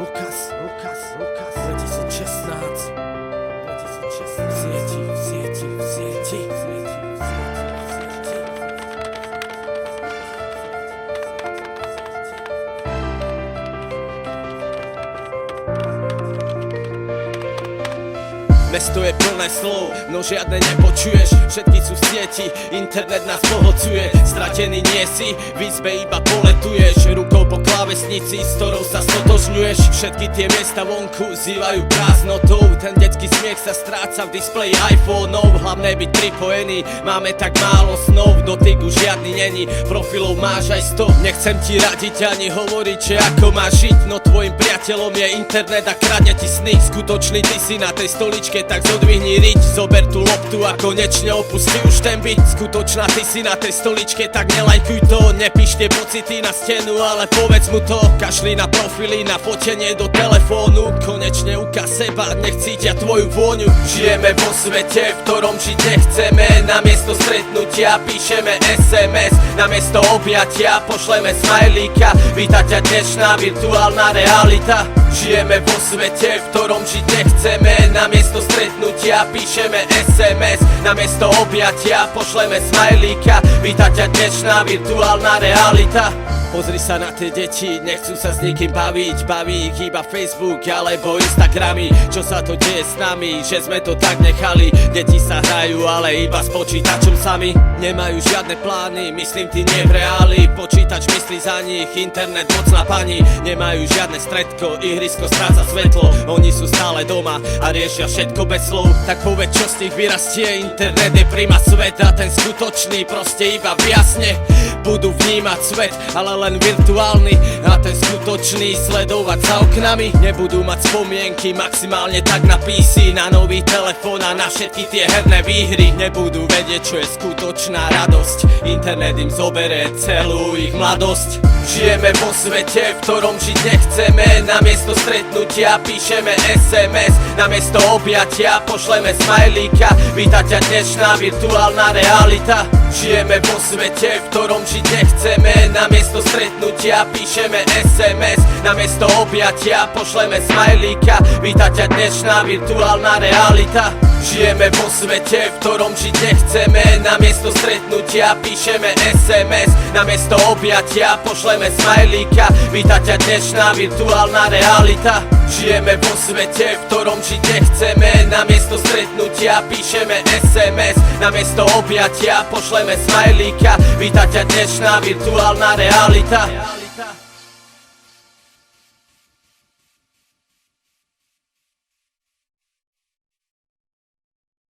Lukas 2016 v sieti. Mesto je plné slov, no žiadne nepočuješ. Všetky sú v sieti, internet nás pohlcuje. Stratený nie si, v izbe iba poletuješ. Rukou po klávesnici, s ktorou sa stotožňuješ. Všetky tie miesta vonku zývajú prázdnotou. Ten detský smiech sa stráca v displeji iPhoneov. Hlavné byť pripojený, máme tak málo snov. Dotyku žiadny není, profilov máš aj 100. Nechcem ti radiť ani hovoriť, že ako máš žiť. No tvojim priateľom je internet a kradne ti sny. Skutočný ty si na tej stoličke, tak zodvihni riť. Zober tú loptu a konečne opusti už ten byt. Skutočná ty si na tej stoličke, tak nelajkuj to. Nepíš tie pocity na stenu, ale povedz mu to. Kašli na profily, na fotenie do telefónu. Konečne ukáž seba, nech cítia tvoju vôňu. Žijeme vo svete, v ktorom žiť nechceme. Namiesto stretnutia píšeme SMS. Namiesto objatia pošleme smajlíka. Víta ťa dnešná virtuálna realita. Žijeme vo svete, v ktorom žiť nechceme. Namiesto stretnutia píšeme SMS. Namiesto objatia pošleme smajlíka. Víta ťa dnešná virtuálna realita. Pozri sa na tie deti, nechcú sa s nikým baviť. Baví ich iba Facebook alebo Instagramy. Čo sa to deje s nami, že sme to tak nechali. Deti sa hrajú, ale iba s počítačom sami. Nemajú žiadne plány, myslím ty nie v reáli. Počítač myslí za nich, internet mocná pani. Nemajú žiadne stredko, ihrisko stráca svetlo. Oni sú stále doma a riešia všetko bez slov. Tak povedz, čo z nich vyrastie. Internet je prima svet a ten skutočný proste iba v jasne. Budú vnímať svet, ale len virtuálny. A ten skutočný sledovať za oknami. Nebudú mať spomienky, maximálne tak na PC. Na nový telefón a na všetky tie herné výhry. Nebudú vedieť, čo je skutočná radosť. Internet im zoberie celú ich mladosť. Žijeme vo svete, v ktorom žiť nechceme. Namiesto stretnutia píšeme SMS. Namiesto objatia pošleme smajlíka. Víta ťa dnešná virtuálna realita. Žijeme vo svete, v ktorom žiť nechceme. Namiesto stretnutia píšeme SMS. Namiesto objatia pošleme smajlíka. Víta ťa dnešná virtuálna realita. Žijeme vo svete, v ktorom žiť nechceme. Namiesto stretnutia píšeme SMS. Namiesto objatia pošleme smajlíka. Víta ťa dnešná virtuálna realita. Žijeme vo svete, v ktorom žiť nechceme. Namiesto stretnutia píšeme SMS. Namiesto objatia pošleme smajlíka. Víta ťa dnešná virtuálna realita.